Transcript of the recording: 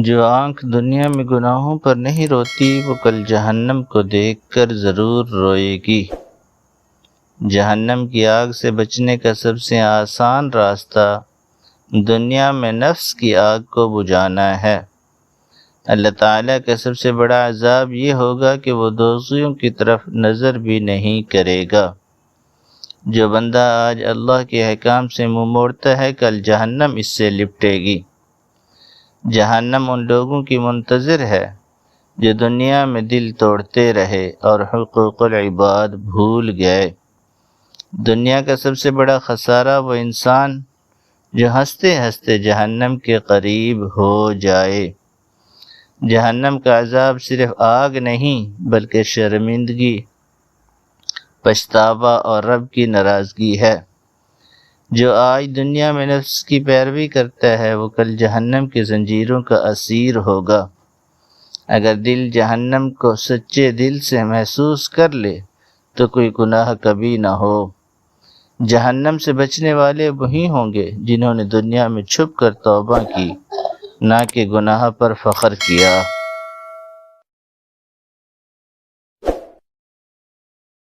جو آنکھ دنیا میں گناہوں پر نہیں روتی وہ کل جہنم کو دیکھ کر ضرور روئے گی۔ جہنم کی آگ سے بچنے کا سب سے آسان راستہ دنیا میں نفس کی آگ کو بجھانا ہے۔ اللہ تعالیٰ کا سب سے بڑا عذاب یہ ہوگا کہ وہ دوزخیوں کی طرف نظر بھی نہیں کرے گا۔ جو بندہ آج اللہ کے احکام سے منہ موڑتا ہے کل جہنم اس سے لپٹے گی۔ جہنم ان لوگوں کی منتظر ہے جو دنیا میں دل توڑتے رہے اور حقوق العباد بھول گئے۔ دنیا کا سب سے بڑا خسارہ وہ انسان جو ہنستے ہنستے جہنم کے قریب ہو جائے۔ جہنم کا عذاب صرف آگ نہیں بلکہ شرمندگی، پچھتاوا اور رب کی ناراضگی ہے۔ جو آج دنیا میں نفس کی پیروی کرتا ہے وہ کل جہنم کی زنجیروں کا اسیر ہوگا۔ اگر دل جہنم کو سچے دل سے محسوس کر لے تو کوئی گناہ کبھی نہ ہو۔ جہنم سے بچنے والے وہی ہوں گے جنہوں نے دنیا میں چھپ کر توبہ کی، نہ کہ گناہ پر فخر کیا۔